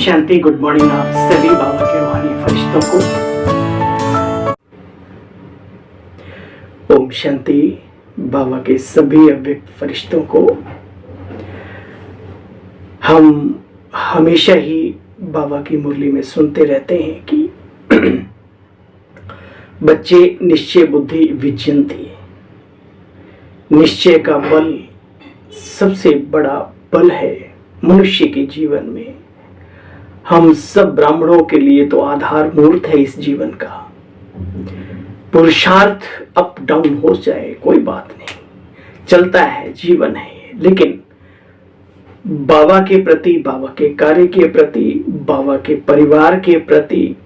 शांति। Good morning आप सभी बाबा के रूहानी फरिश्तों को। ओम शांति। बाबा के सभी अव्यक्त फरिश्तों को। हम हमेशा ही बाबा की मुरली में सुनते रहते हैं कि बच्चे निश्चय बुद्धि विजयंती। निश्चय का बल सबसे बड़ा बल है मनुष्य के जीवन में। हम सब ब्राह्मणों के लिए तो आधार मूर्त है इस जीवन का। पुरुषार्थ अप डाउन हो जाए कोई बात नहीं, चलता है, जीवन है। लेकिन बाबा के प्रति, बाबा के कार्य के प्रति, बाबा के परिवार के प्रति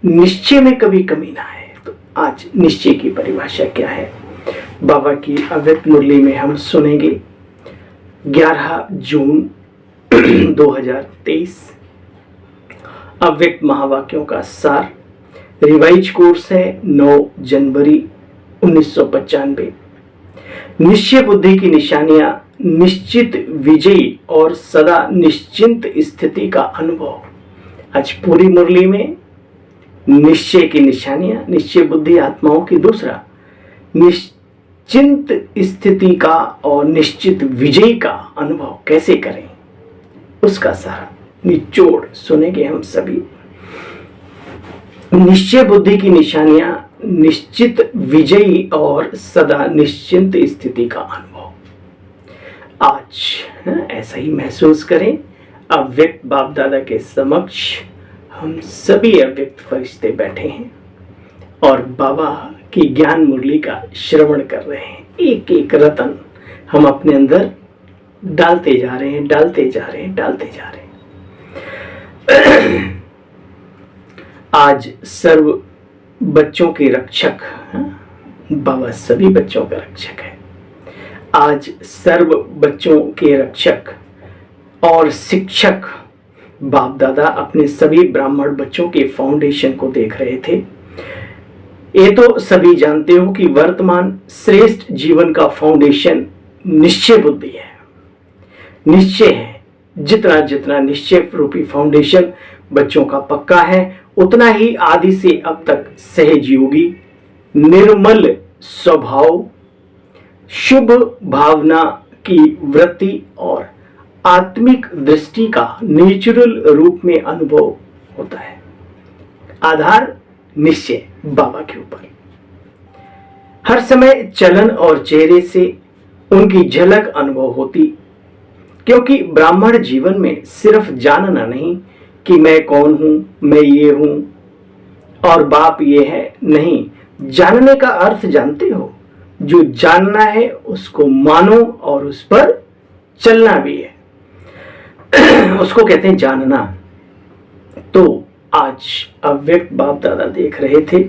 निश्चय में कभी कमी ना है। तो आज निश्चय की परिभाषा क्या है बाबा की अव्यक्त मुरली में हम सुनेंगे। 11 जून 2023 अव्यक्त महावाक्यों का सार। रिवाइज कोर्स है 9 जनवरी 1995। निश्चय बुद्धि की निशानियां निश्चित विजयी और सदा निश्चिंत स्थिति का अनुभव। आज पूरी मुरली में निश्चय की निशानियां, निश्चय बुद्धि आत्माओं की, दूसरा निश्चिंत स्थिति का और निश्चित विजयी का अनुभव कैसे करें उसका सारा निचोड़ सुनेंगे हम सभी। निश्चय बुद्धि की निशानियां निश्चित विजयी और सदा निश्चिंत स्थिति का अनुभव। आज ऐसा ही महसूस करें। अव्यक्त बाप दादा के समक्ष हम सभी अव्यक्त फरिश्ते बैठे हैं और बाबा की ज्ञान मुरली का श्रवण कर रहे हैं। एक एक रतन हम अपने अंदर डालते जा रहे हैं, डालते जा रहे हैं, डालते जा रहे हैं। आज सर्व बच्चों के रक्षक, बाबा सभी बच्चों का रक्षक है। आज सर्व बच्चों के रक्षक और शिक्षक बाप दादा अपने सभी ब्राह्मण बच्चों के फाउंडेशन को देख रहे थे। ये तो सभी जानते हो कि वर्तमान श्रेष्ठ जीवन का फाउंडेशन निश्चय बुद्धि है, निश्चय है। जितना जितना निश्चय रूपी फाउंडेशन बच्चों का पक्का है, उतना ही आदि से अब तक सहज योगी, निर्मल स्वभाव, शुभ भावना की वृत्ति और आत्मिक दृष्टि का नेचुरल रूप में अनुभव होता है। आधार निश्चय बाबा के ऊपर। हर समय चलन और चेहरे से उनकी झलक अनुभव होती, क्योंकि ब्राह्मण जीवन में सिर्फ जानना नहीं कि मैं कौन हूं, मैं ये हूं और बाप ये है, नहीं। जानने का अर्थ जानते हो? जो जानना है उसको मानो और उस पर चलना भी है उसको कहते हैं जानना। तो आज अव्यक्त बाप दादा देख रहे थे,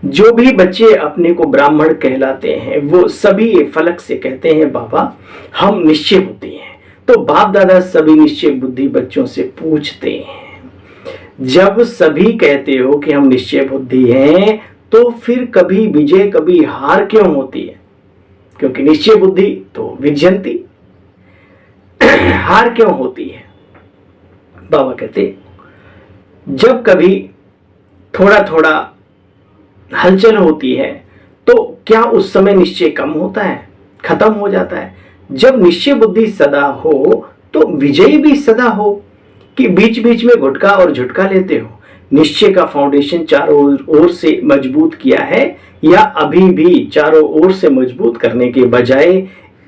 जो भी बच्चे अपने को ब्राह्मण कहलाते हैं वो सभी फलक से कहते हैं बाबा हम निश्चय बुद्धि हैं। तो बाप दादा सभी निश्चय बुद्धि बच्चों से पूछते हैं, जब सभी कहते हो कि हम निश्चय बुद्धि हैं तो फिर कभी विजय कभी हार क्यों होती है? क्योंकि निश्चय बुद्धि तो विजयंती, हार क्यों होती है? बाबा कहते जब कभी थोड़ा थोड़ा हलचल होती है तो क्या उस समय निश्चय कम होता है, खत्म हो जाता है? जब निश्चय बुद्धि सदा हो तो विजय भी सदा हो, कि बीच बीच में गुटका और झुटका लेते हो? निश्चय का फाउंडेशन चारों ओर से मजबूत किया है या अभी भी चारों ओर से मजबूत करने के बजाय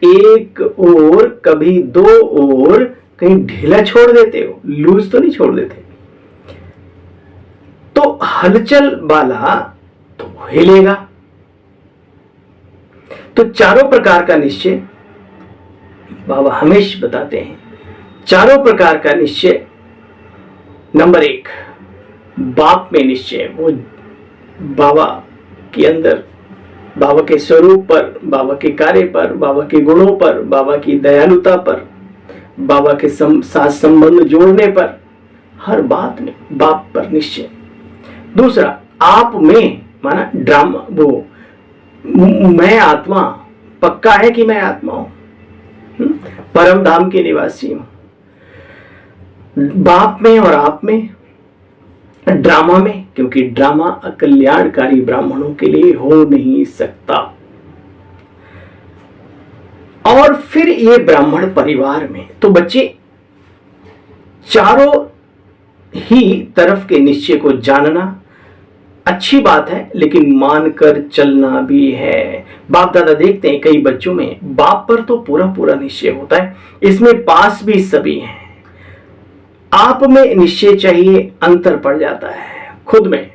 एक ओर, कभी दो ओर कहीं ढीला छोड़ देते हो? लूज तो नहीं छोड़ देते। तो हलचल वाला तो हिलेगा। तो चारों प्रकार का निश्चय बाबा हमेशा बताते हैं। चारों प्रकार का निश्चय, नंबर 1 बाप में निश्चय, वो बाबा के अंदर, बाबा के स्वरूप पर, बाबा के कार्य पर, बाबा के गुणों पर, बाबा की दयालुता पर, बाबा के साथ संबंध जोड़ने पर, हर बात में बाप पर निश्चय। दूसरा आप में, माना ड्रामा, वो मैं आत्मा, पक्का है कि मैं आत्मा हूं, परम धाम के निवासी हूं। बाप में और आप में, ड्रामा में, क्योंकि ड्रामा अकल्याणकारी ब्राह्मणों के लिए हो नहीं सकता। और फिर ये ब्राह्मण परिवार में तो बच्चे चारों ही तरफ के निश्चय को जानना अच्छी बात है, लेकिन मानकर चलना भी है। बाप दादा देखते हैं कई बच्चों में बाप पर तो पूरा पूरा निश्चय होता है, इसमें पास भी सभी हैं। आप में निश्चय चाहिए, अंतर पड़ जाता है खुद में,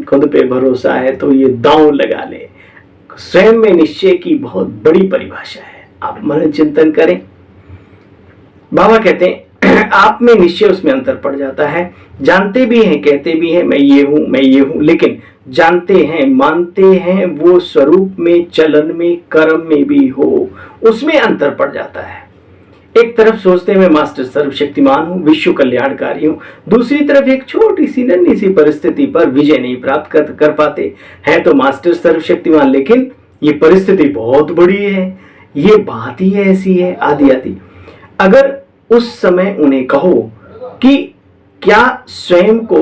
खुद पे भरोसा है तो ये दांव लगा ले। स्वयं में निश्चय की बहुत बड़ी परिभाषा है, आप मन चिंतन करें। बाबा कहते हैं आप में निश्चय, उसमें अंतर पड़ जाता है। जानते भी हैं, कहते भी हैं मैं ये हूं मैं ये हूं, लेकिन जानते हैं मानते हैं वो स्वरूप में, चलन में, कर्म में भी हो, उसमें अंतर पड़ जाता है। एक तरफ सोचते हैं मैं मास्टर सर्वशक्तिमान हूं, विश्व कल्याणकारी हूं, दूसरी तरफ एक छोटी सी नन्ही सी परिस्थिति पर विजय नहीं प्राप्त कर पाते हैं तो मास्टर सर्वशक्तिमान, लेकिन ये परिस्थिति बहुत बड़ी है, ये बात ही ऐसी है, आदि आदि। अगर उस समय उन्हें कहो कि क्या स्वयं को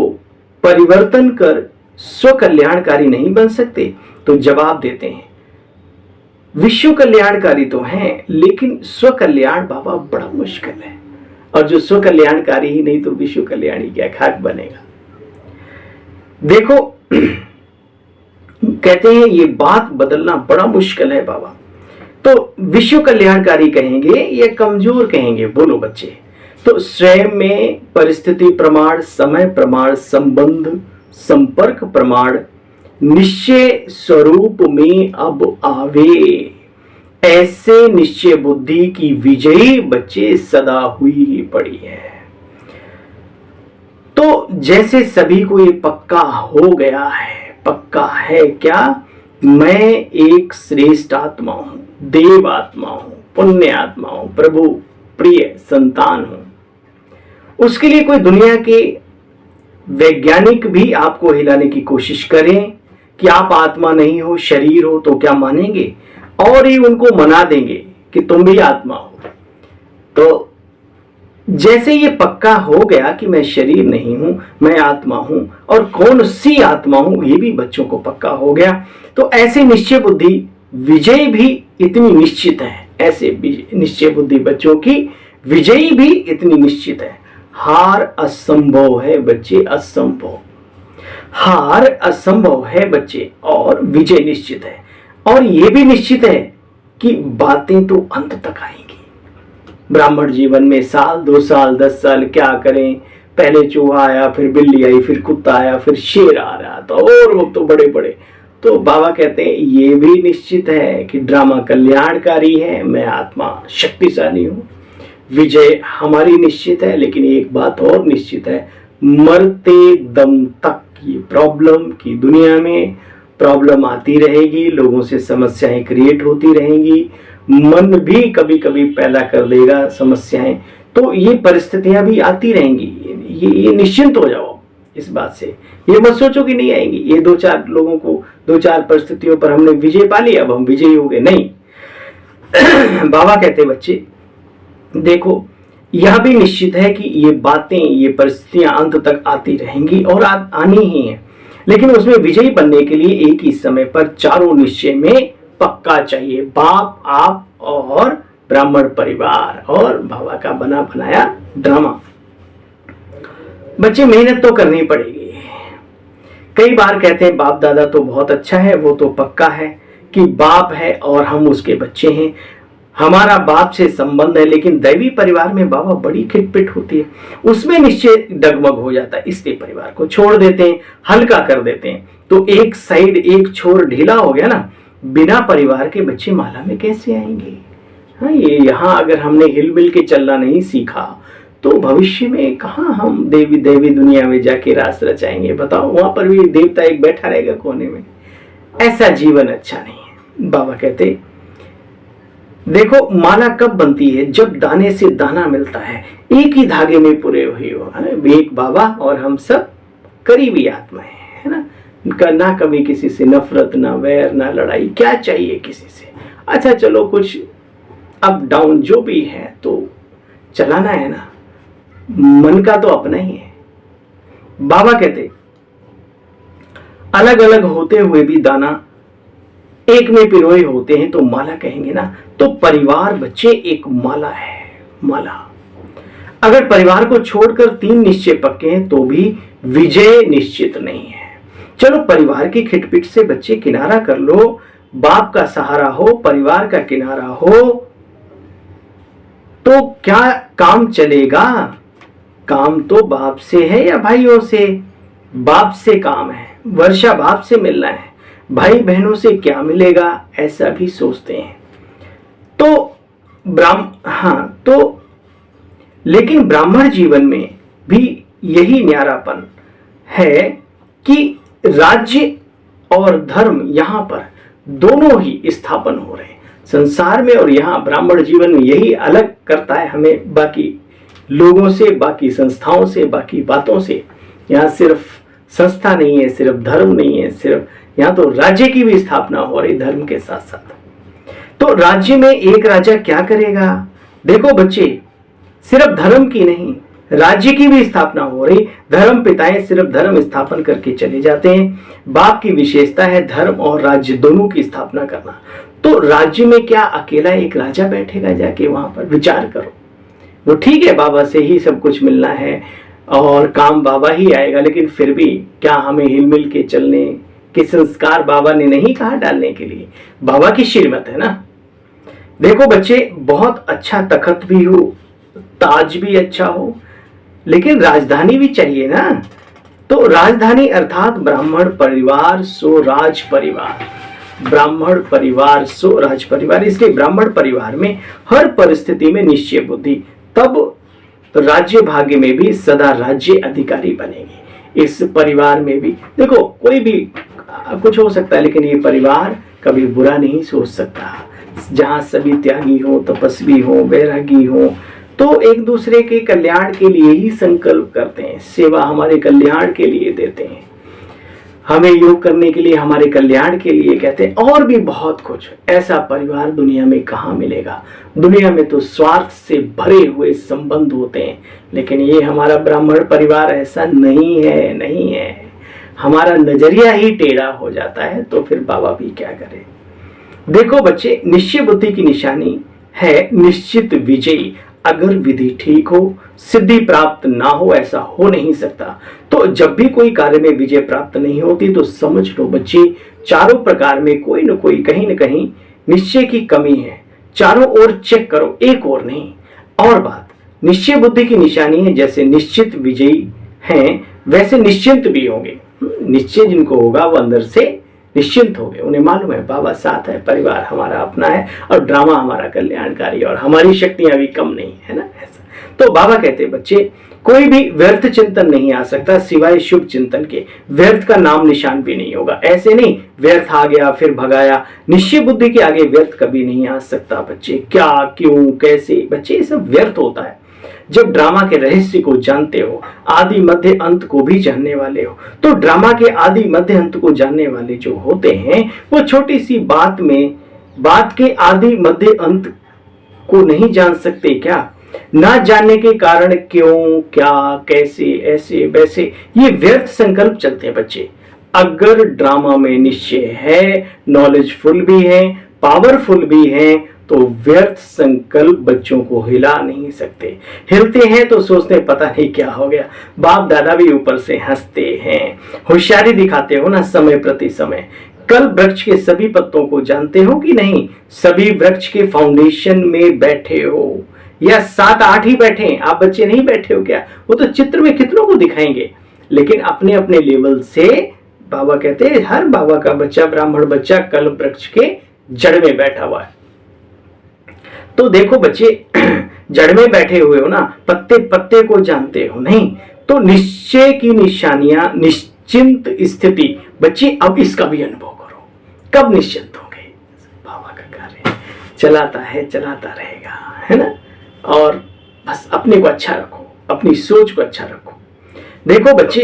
परिवर्तन कर स्व कल्याणकारी नहीं बन सकते, तो जवाब देते हैं विश्व कल्याणकारी तो हैं, लेकिन स्व कल्याण बाबा बड़ा मुश्किल है, और जो स्व कल्याणकारी ही नहीं तो विश्व कल्याणी क्या खाक बनेगा। देखो कहते हैं ये बात बदलना बड़ा मुश्किल है बाबा, तो विश्व कल्याणकारी कहेंगे या कमजोर कहेंगे, बोलो बच्चे। तो स्वयं में परिस्थिति प्रमाण, समय प्रमाण, संबंध संपर्क प्रमाण, निश्चय स्वरूप में अब आवे, ऐसे निश्चय बुद्धि की विजयी बच्चे सदा हुई ही पड़ी है। तो जैसे सभी को ये पक्का हो गया है, पक्का है क्या, मैं एक श्रेष्ठ आत्मा हूं, देव आत्मा हूं, पुण्य आत्मा हूं, प्रभु प्रिय संतान हूं, उसके लिए कोई दुनिया के वैज्ञानिक भी आपको हिलाने की कोशिश करें कि आप आत्मा नहीं हो, शरीर हो, तो क्या मानेंगे, और ही उनको मना देंगे कि तुम भी आत्मा हो। तो जैसे ये पक्का हो गया कि मैं शरीर नहीं हूं, मैं आत्मा हूं, और कौन सी आत्मा हूं ये भी बच्चों को पक्का हो गया, तो ऐसे निश्चय बुद्धि विजय भी इतनी निश्चित है, ऐसे निश्चय बुद्धि बच्चों की विजयी भी इतनी निश्चित है। हार असंभव है बच्चे, असंभव, हार असंभव है बच्चे, और विजय निश्चित है। और यह भी निश्चित है कि बातें तो अंत तक आएंगी। ब्राह्मण जीवन में साल 2 साल 10 साल क्या करें, पहले चूहा आया, फिर बिल्ली आई, फिर कुत्ता आया, फिर शेर आ रहा था, और वो तो बड़े बड़े। तो बाबा कहते हैं ये भी निश्चित है कि ड्रामा कल्याणकारी है, मैं आत्मा शक्तिशाली हूं, विजय हमारी निश्चित है। लेकिन एक बात और निश्चित है, मरते दम तक ये प्रॉब्लम की दुनिया में प्रॉब्लम आती रहेगी, लोगों से समस्याएं क्रिएट होती रहेंगी, मन भी कभी कभी पैदा कर देगा समस्याएं, तो ये परिस्थितियां भी आती रहेंगी। ये निश्चिंत हो जाओ इस बात से, ये मत सोचो कि नहीं आएंगी। ये 2-4 लोगों को 2-4 परिस्थितियों पर हमने विजय पा लिया, अब हम विजयी हो गए, नहीं। बाबा कहते बच्चे देखो, यह भी निश्चित है कि ये बातें, ये परिस्थितियां अंत तक आती रहेंगी और आनी ही है, लेकिन उसमें विजयी बनने के लिए एक ही समय पर चारों निश्चय में पक्का चाहिए, बाप, आप और ब्राह्मण परिवार और बाबा का बना बनाया ड्रामा। बच्चे मेहनत तो करनी पड़ेगी। कई बार कहते हैं बाप दादा तो बहुत अच्छा है, वो तो पक्का है कि बाप है और हम उसके बच्चे हैं, हमारा बाप से संबंध है, लेकिन दैवी परिवार में बाबा बड़ी खिटपिट होती है, उसमें निश्चय डगमग हो जाता है, इसलिए परिवार को छोड़ देते हैं, हल्का कर देते हैं। तो एक साइड, एक छोर ढीला हो गया ना, बिना परिवार के बच्चे माला में कैसे आएंगे। हाँ, ये यहाँ अगर हमने हिल मिल के चलना नहीं सीखा तो भविष्य में कहाँ हम देवी दुनिया में जाके रास रचाएंगे, बताओ। वहां पर भी देवता एक बैठा रहेगा कोने में, ऐसा जीवन अच्छा नहीं है। बाबा कहते देखो, माला कब बनती है, जब दाने से दाना मिलता है, एक ही धागे में पूरे हुए हो, एक बाबा और हम सब करीबी आत्माएं, है ना। ना कभी किसी से नफरत, ना वैर, ना लड़ाई, क्या चाहिए किसी से। अच्छा चलो कुछ अप डाउन जो भी है तो चलाना है ना, मन का तो अपना ही है। बाबा कहते अलग अलग होते हुए भी दाना एक में पिरोए होते हैं तो माला कहेंगे ना। तो परिवार बच्चे एक माला है, माला। अगर परिवार को छोड़कर 3 निश्चय पक्के हैं तो भी विजय निश्चित नहीं है। चलो परिवार की खिटपिट से बच्चे किनारा कर लो, बाप का सहारा हो, परिवार का किनारा हो तो क्या काम चलेगा? काम तो बाप से है या भाइयों से? बाप से काम है, वर्षा बाप से मिलना है, भाई बहनों से क्या मिलेगा ऐसा भी सोचते हैं। तो लेकिन ब्राह्मण जीवन में भी यही न्यारापन है कि राज्य और धर्म यहां पर दोनों ही स्थापन हो रहे हैं संसार में, और यहां ब्राह्मण जीवन में यही अलग करता है हमें बाकी लोगों से, बाकी संस्थाओं से, बाकी बातों से। यहाँ सिर्फ संस्था नहीं है, सिर्फ धर्म नहीं है, सिर्फ यहाँ तो राज्य की भी स्थापना हो रही धर्म के साथ साथ। तो राज्य में एक राजा क्या करेगा? देखो बच्चे, सिर्फ धर्म की नहीं, राज्य की भी स्थापना हो रही। धर्म पिताएं सिर्फ धर्म स्थापन करके चले जाते हैं। बाप की विशेषता है धर्म और राज्य दोनों की स्थापना करना। तो राज्य में क्या अकेला एक राजा बैठेगा जाके वहां पर? विचार करो। वो ठीक है, बाबा से ही सब कुछ मिलना है और काम बाबा ही आएगा, लेकिन फिर भी क्या हमें हिलमिल के चलने के संस्कार बाबा ने नहीं कहा डालने के लिए? बाबा की श्रीमत है ना। देखो बच्चे, बहुत अच्छा तखत भी हो, ताज भी अच्छा हो, लेकिन राजधानी भी चाहिए ना। तो राजधानी अर्थात ब्राह्मण परिवार सो राज परिवार, ब्राह्मण परिवार सो राज परिवार। इसलिए ब्राह्मण परिवार में हर परिस्थिति में निश्चय बुद्धि, तब राज्य भाग्य में भी सदा राज्य अधिकारी बनेगी। इस परिवार में भी देखो कोई भी कुछ हो सकता है, लेकिन ये परिवार कभी बुरा नहीं सोच सकता। जहां सभी त्यागी हो, तपस्वी हो, बैरागी हो, तो एक दूसरे के कल्याण के लिए ही संकल्प करते हैं, सेवा हमारे कल्याण के लिए देते हैं, हमें योग करने के लिए हमारे कल्याण के लिए कहते हैं, और भी बहुत कुछ। ऐसा परिवार दुनिया में कहाँ मिलेगा? दुनिया में तो स्वार्थ से भरे हुए संबंध होते हैं, लेकिन ये हमारा ब्राह्मण परिवार ऐसा नहीं है, नहीं है। हमारा नजरिया ही टेढ़ा हो जाता है, तो फिर बाबा भी क्या करे? देखो बच्चे, निश्चय बुद्धि की निशानी है निश्चित विजयी। अगर विधि ठीक हो, सिद्धि प्राप्त ना हो, ऐसा हो नहीं सकता। तो जब भी कोई कार्य में विजय प्राप्त नहीं होती तो समझ लो बच्चे, चारों प्रकार में कोई न कोई कहीं न कहीं निश्चय की कमी है। चारों ओर चेक करो, एक ओर नहीं। और बात, निश्चय बुद्धि की निशानी है जैसे निश्चित विजयी हैं वैसे निश्चिंत भी होंगे। निश्चय जिनको होगा वो अंदर से निश्चिंत हो गए, उन्हें मालूम है बाबा साथ है, परिवार हमारा अपना है और ड्रामा हमारा कल्याणकारी, और हमारी शक्तियां भी कम नहीं है ना। ऐसा तो बाबा कहते हैं बच्चे, कोई भी व्यर्थ चिंतन नहीं आ सकता सिवाय शुभ चिंतन के। व्यर्थ का नाम निशान भी नहीं होगा। ऐसे नहीं व्यर्थ आ गया फिर भगाया, निश्चय बुद्धि के आगे व्यर्थ कभी नहीं आ सकता बच्चे। क्या, क्यों, कैसे, बच्चे ये सब व्यर्थ होता है जब ड्रामा के रहस्य को जानते हो, आदि मध्य अंत को भी जानने वाले हो। तो ड्रामा के आदि मध्य अंत को जानने वाले जो होते हैं वो छोटी सी बात में बात के आदि मध्य अंत को नहीं जान सकते क्या? ना जानने के कारण क्यों, क्या, कैसे, ऐसे वैसे ये व्यर्थ संकल्प चलते हैं बच्चे। अगर ड्रामा में निश्चय है, नॉलेजफुल भी है, पावरफुल भी है, तो व्यर्थ संकल्प बच्चों को हिला नहीं सकते। हिलते हैं तो सोचते हैं पता नहीं क्या हो गया। बाप दादा भी ऊपर से हंसते हैं, होशियारी दिखाते हो ना समय प्रति समय। कल वृक्ष के सभी पत्तों को जानते हो कि नहीं? सभी वृक्ष के फाउंडेशन में बैठे हो या 7-8 ही बैठे हैं? आप बच्चे नहीं बैठे हो क्या? वो तो चित्र में कितनों को दिखाएंगे, लेकिन अपने अपने लेवल से। बाबा कहते हैं हर बाबा का बच्चा, ब्राह्मण बच्चा कल वृक्ष के जड़ में बैठा हुआ है। तो देखो बच्चे, जड़ में बैठे हुए हो ना, पत्ते पत्ते को जानते हो नहीं? तो निश्चय की निशानियां, निश्चिंत स्थिति। बच्चे अब इसका भी अनुभव करो, कब निश्चिंत होंगे? बाबा का कार्य चलाता है, चलाता रहेगा, है ना। और बस अपने को अच्छा रखो, अपनी सोच को अच्छा रखो। देखो बच्चे,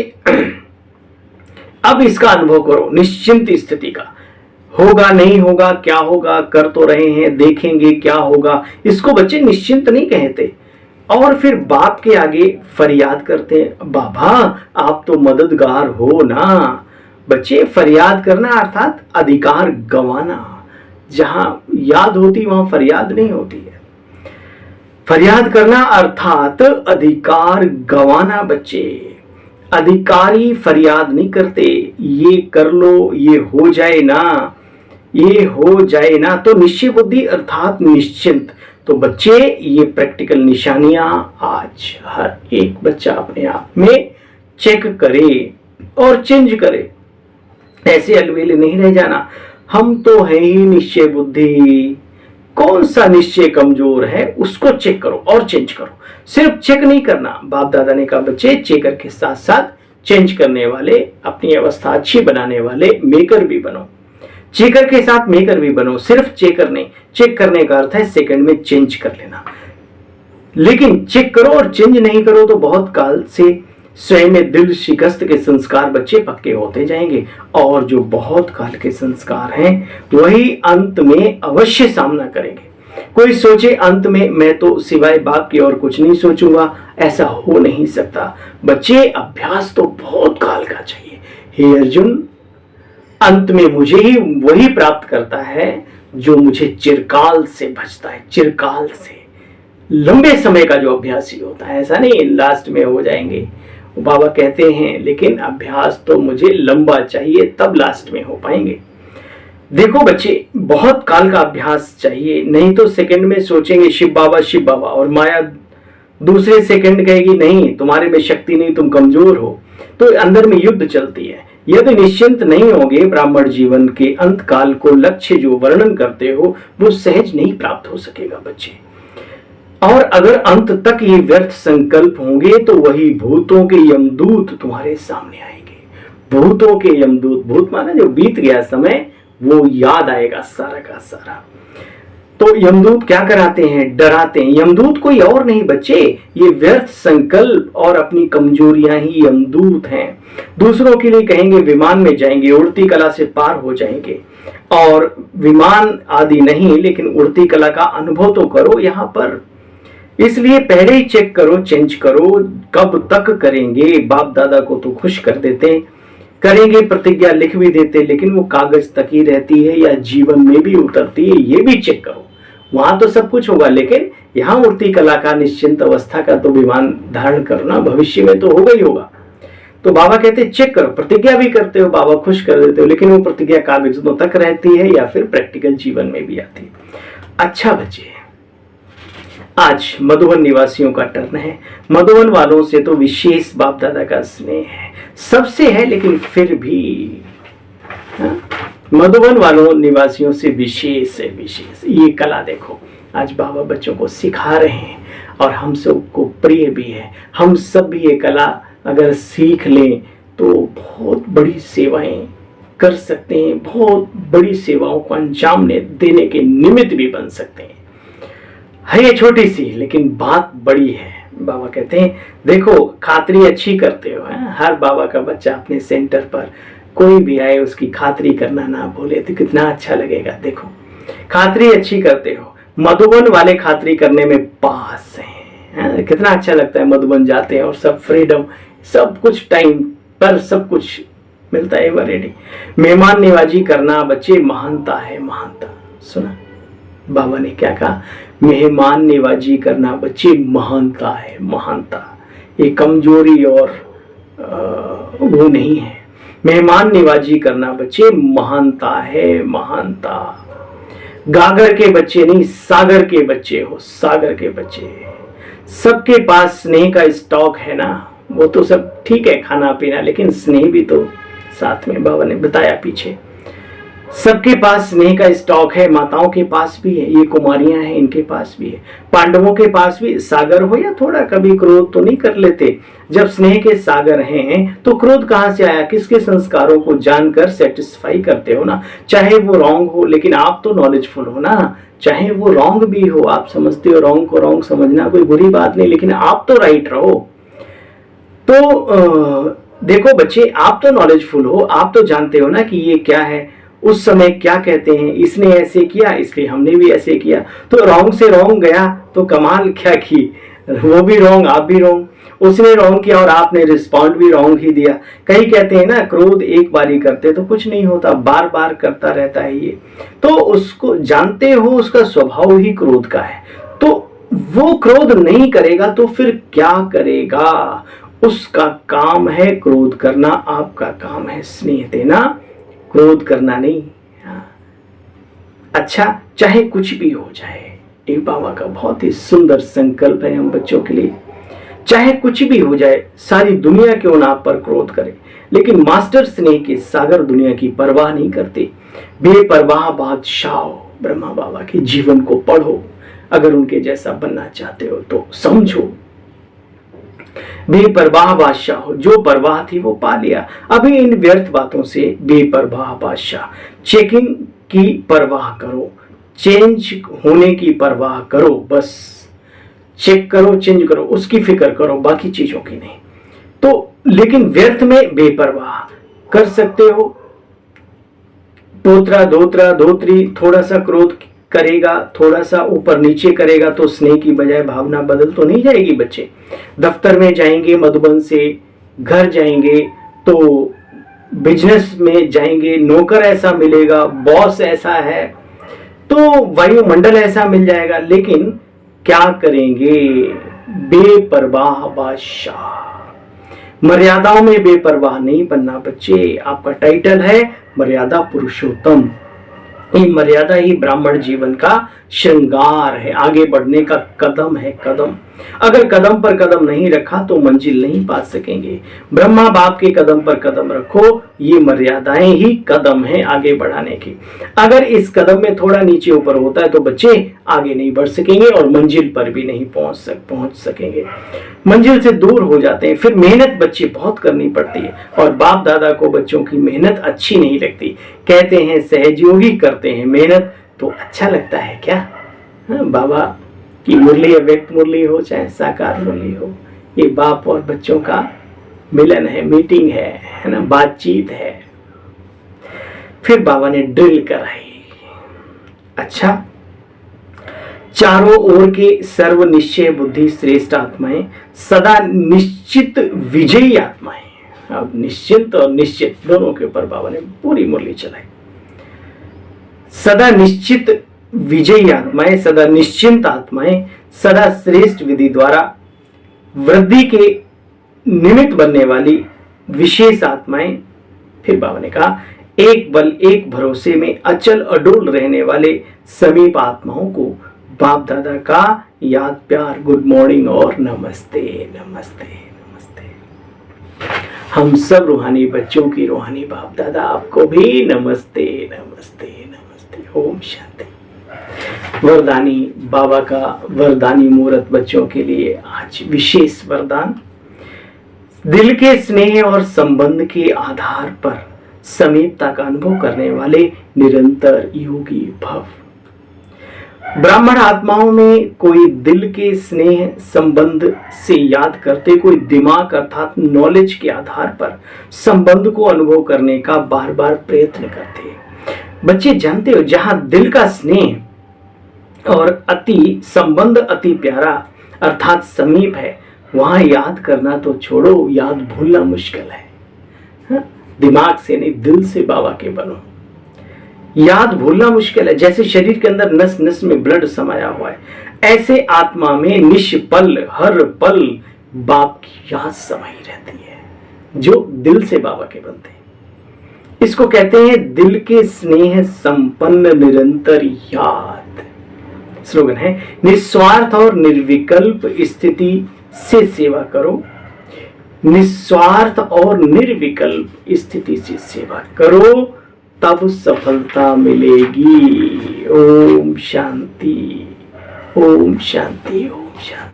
अब इसका अनुभव करो निश्चिंत स्थिति का। होगा नहीं होगा, क्या होगा, कर तो रहे हैं, देखेंगे क्या होगा। इसको बच्चे निश्चिंत नहीं कहते। और फिर बाप के आगे फरियाद करते हैं, बाबा आप तो मददगार हो ना। बच्चे, फरियाद करना अर्थात अधिकार गंवाना। जहां याद होती वहां फरियाद नहीं होती है। फरियाद करना अर्थात अधिकार गंवाना। बच्चे, अधिकारी फरियाद नहीं करते, ये कर लो, ये हो जाए ना, ये हो जाए ना। तो निश्चय बुद्धि अर्थात निश्चिंत। तो बच्चे, ये प्रैक्टिकल निशानियां आज हर एक बच्चा अपने आप में चेक करे और चेंज करे। ऐसे अलवेले नहीं रह जाना, हम तो है ही निश्चय बुद्धि, कौन सा निश्चय कमजोर है उसको चेक करो और चेंज करो। सिर्फ चेक नहीं करना, बाप दादा ने कहा बच्चे चेकर के साथ साथ चेंज करने वाले, अपनी अवस्था अच्छी बनाने वाले मेकर भी बनो। चेकर के साथ मेकर भी बनो, सिर्फ चेकर नहीं। चेक करने का अर्थ है सेकंड में चेंज कर लेना, लेकिन चेक करो और चेंज नहीं करो तो बहुत काल से स्वयं में दिल शिकस्त के संस्कार बच्चे पक्के होते जाएंगे, और जो बहुत काल के संस्कार हैं वही अंत में अवश्य सामना करेंगे। कोई सोचे अंत में मैं तो सिवाय बाप की और कुछ नहीं सोचूंगा, ऐसा हो नहीं सकता। बच्चे, अभ्यास तो बहुत काल का चाहिए। हे अर्जुन, अंत में मुझे ही वही प्राप्त करता है जो मुझे चिरकाल से भजता है। चिरकाल से लंबे समय का जो अभ्यासी होता है, ऐसा नहीं लास्ट में हो जाएंगे। बाबा कहते हैं लेकिन अभ्यास तो मुझे लंबा चाहिए, तब लास्ट में हो पाएंगे। देखो बच्चे, बहुत काल का अभ्यास चाहिए, नहीं तो सेकंड में सोचेंगे शिव बाबा, और माया दूसरे सेकंड कहेगी नहीं तुम्हारे में शक्ति नहीं, तुम कमजोर हो। तो अंदर में युद्ध चलती है। यदि निश्चिंत नहीं होगे ब्राह्मण जीवन के अंत काल को, लक्ष्य जो वर्णन करते हो वो सहज नहीं प्राप्त हो सकेगा बच्चे। और अगर अंत तक ये व्यर्थ संकल्प होंगे तो वही भूतों के यमदूत तुम्हारे सामने आएंगे। भूतों के यमदूत, भूत माना जो बीत गया समय, वो याद आएगा सारा का सारा। तो यमदूत क्या कराते हैं? डराते हैं। यमदूत कोई और नहीं बच्चे, ये व्यर्थ संकल्प और अपनी कमजोरियां ही यमदूत हैं। दूसरों के लिए कहेंगे विमान में जाएंगे, उड़ती कला से पार हो जाएंगे, और विमान आदि नहीं लेकिन उड़ती कला का अनुभव तो करो यहाँ पर। इसलिए पहले ही चेक करो, चेंज करो। कब तक करेंगे? बाप दादा को तो खुश कर देते, करेंगे प्रतिज्ञा लिख भी देते, लेकिन वो कागज तक ही रहती है या जीवन में भी उतरती है, ये भी चेक करो। वहां तो सब कुछ होगा, लेकिन यहाँ उड़ती कला का, निश्चिंत अवस्था का तो विमान धारण करना भविष्य में तो होगा ही होगा। तो बाबा कहते चेक करो। प्रतिज्ञा भी करते हो, बाबा खुश कर देते हो, लेकिन वो प्रतिज्ञा कागजों तक रहती है या फिर प्रैक्टिकल जीवन में भी आती है। अच्छा बच्चे, आज मधुबन निवासियों का टर्न है। मधुबन वालों से तो विशेष बाप दादा का स्नेह है, सबसे है, लेकिन फिर भी मधुबन वालों निवासियों से विशेष है, विशेष। ये कला देखो आज बाबा बच्चों को सिखा रहे हैं और हम सबको प्रिय भी है। हम सब भी ये कला अगर सीख लें तो बहुत बड़ी सेवाएं कर सकते हैं, बहुत बड़ी सेवाओं को अंजाम देने के निमित्त भी बन सकते हैं। है ये छोटी सी, लेकिन बात बड़ी है। बाबा कहते हैं देखो खातरी अच्छी करते हो, हर बाबा का बच्चा अपने सेंटर पर कोई भी आए उसकी खातरी करना ना भूले तो कितना अच्छा लगेगा। देखो खातरी अच्छी करते हो। मधुबन वाले खातरी करने में पास हैं, कितना अच्छा लगता है। मधुबन जाते हैं और सब फ्रीडम, सब कुछ टाइम पर सब कुछ मिलता है, एवर रेडी। मेहमान निवाजी करना बच्चे महानता है, महानता। सुना बाबा ने क्या कहा? मेहमान निवाजी करना बच्चे महानता है, महानता। ये कमजोरी और वो नहीं है। मेहमान निवाजी करना बच्चे महानता है, महानता। गागर के बच्चे नहीं, सागर के बच्चे हो, सागर के बच्चे। सबके पास स्नेह का स्टॉक है ना, वो तो सब ठीक है खाना पीना, लेकिन स्नेह भी तो साथ में बाबा ने बताया पीछे। सबके पास स्नेह का स्टॉक है, माताओं के पास भी है, ये कुमारियां हैं इनके पास भी है, पांडवों के पास भी। सागर हो या थोड़ा कभी क्रोध तो नहीं कर लेते। जब स्नेह के सागर हैं तो क्रोध कहां से आया? किसके संस्कारों को जानकर सेटिस्फाई करते हो ना। चाहे वो रॉन्ग हो, लेकिन आप तो नॉलेजफुल हो ना। चाहे वो रॉन्ग भी हो, आप समझते हो रॉन्ग को रॉन्ग समझना कोई बुरी बात नहीं, लेकिन आप तो राइट रहो। तो देखो बच्चे, आप तो नॉलेजफुल हो, आप तो जानते हो ना कि ये क्या है, उस समय क्या कहते हैं, इसने ऐसे किया इसलिए हमने भी ऐसे किया। तो रॉन्ग से रॉन्ग गया तो कमाल क्या की, वो भी रॉन्ग, आप भी रॉन्ग, उसने रॉन्ग किया और आपने रिस्पॉन्ड भी रॉन्ग ही दिया। कई कहते हैं ना, क्रोध एक बार ही करते तो कुछ नहीं होता, बार बार करता रहता है ये। तो उसको जानते हो, उसका स्वभाव ही क्रोध का है, तो वो क्रोध नहीं करेगा तो फिर क्या करेगा? उसका काम है क्रोध करना, आपका काम है स्नेह देना, क्रोध करना नहीं। अच्छा, चाहे कुछ भी हो जाए, एक बाबा का बहुत ही सुंदर संकल्प है हम बच्चों के लिए। चाहे कुछ भी हो जाए, सारी दुनिया क्यों ना आप पर क्रोध करे, लेकिन मास्टर स्नेह के सागर दुनिया की परवाह नहीं करते। बेपरवाह बादशाह ब्रह्मा बाबा के जीवन को पढ़ो, अगर उनके जैसा बनना चाहते हो तो समझो। बेपरवाह बादशाह, जो परवाह थी वो पा लिया। अभी इन व्यर्थ बातों से बेपरवाह बादशाह, चेकिंग की परवाह करो, चेंज होने की परवाह करो, बस चेक करो, चेंज करो, उसकी फिक्र करो, बाकी चीजों की नहीं। तो लेकिन व्यर्थ में बेपरवाह कर सकते हो। पोत्रा धोत्रा धोत्री थोड़ा सा क्रोध करेगा, थोड़ा सा ऊपर नीचे करेगा तो स्नेह की बजाय भावना बदल तो नहीं जाएगी बच्चे। दफ्तर में जाएंगे मधुबन से, घर जाएंगे तो बिजनेस में जाएंगे, नौकर ऐसा मिलेगा, बॉस ऐसा है, तो वायुमंडल ऐसा मिल जाएगा, लेकिन क्या करेंगे? बेपरवाह बादशाह। मर्यादाओं में बेपरवाह नहीं बनना बच्चे। आपका टाइटल है मर्यादा पुरुषोत्तम। ये मर्यादा ही ब्राह्मण जीवन का श्रृंगार है, आगे बढ़ने का कदम है, कदम। अगर कदम पर कदम नहीं रखा तो मंजिल नहीं पा सकेंगे। ब्रह्मा बाप के कदम पर कदम रखो, ये मर्यादाएं ही कदम है आगे बढ़ाने की। अगर इस कदम में थोड़ा नीचे ऊपर होता है तो बच्चे आगे नहीं बढ़ सकेंगे और मंजिल पर भी नहीं पहुंच सकेंगे, मंजिल से दूर हो जाते हैं। फिर मेहनत बच्चे बहुत करनी पड़ती है और बाप दादा को बच्चों की मेहनत अच्छी नहीं लगती। कहते हैं सहयोगी करते हैं मेहनत, तो अच्छा लगता है क्या? बाबा की मुरली, व्यक्त मुरली हो चाहे साकार मुरली हो, ये बाप और बच्चों का मिलन है, मीटिंग है ना, बातचीत है। फिर बाबा ने ड्रिल कराई। अच्छा, चारों ओर के सर्व निश्चय बुद्धि श्रेष्ठ आत्माएं, सदा निश्चित विजयी आत्माएं। अब निश्चित और निश्चित दोनों के ऊपर बाबा ने पूरी मुरली चलाई। सदा निश्चित विजयी आत्माएं, सदा निश्चिंत आत्माएं, सदा श्रेष्ठ विधि द्वारा वृद्धि के निमित्त बनने वाली विशेष आत्माएं। फिर बाबा ने कहा, एक बल एक भरोसे में अचल अडोल रहने वाले समीप आत्माओं को बाप दादा का याद प्यार, गुड मॉर्निंग और नमस्ते नमस्ते नमस्ते। हम सब रूहानी बच्चों की रूहानी बाप दादा आपको भी नमस्ते नमस्ते नमस्ते। ओम शांति। वरदानी बाबा का वरदानी मुहूर्त बच्चों के लिए आज विशेष वरदान। दिल के स्नेह और संबंध के आधार पर समीपता का अनुभव करने वाले निरंतर योगी भव। ब्राह्मण आत्माओं में कोई दिल के स्नेह संबंध से याद करते, कोई दिमाग अर्थात नॉलेज के आधार पर संबंध को अनुभव करने का बार बार प्रयत्न करते। बच्चे जानते हो, जहां दिल का स्नेह और अति संबंध अति प्यारा अर्थात समीप है, वहां याद करना तो छोड़ो, याद भूलना मुश्किल है। दिमाग से नहीं, दिल से बाबा के बनो। याद भूलना मुश्किल है। जैसे शरीर के अंदर नस नस में ब्लड समाया हुआ है, ऐसे आत्मा में निष्पल हर पल बाप की याद समाई रहती है, जो दिल से बाबा के बनते हैं। इसको कहते हैं दिल के स्नेह संपन्न निरंतर याद। स्लोगन है, निस्वार्थ और निर्विकल्प स्थिति से सेवा करो। निस्वार्थ और निर्विकल्प स्थिति से सेवा करो, तब सफलता मिलेगी। ओम शांति, ओम शांति, ओम शांति।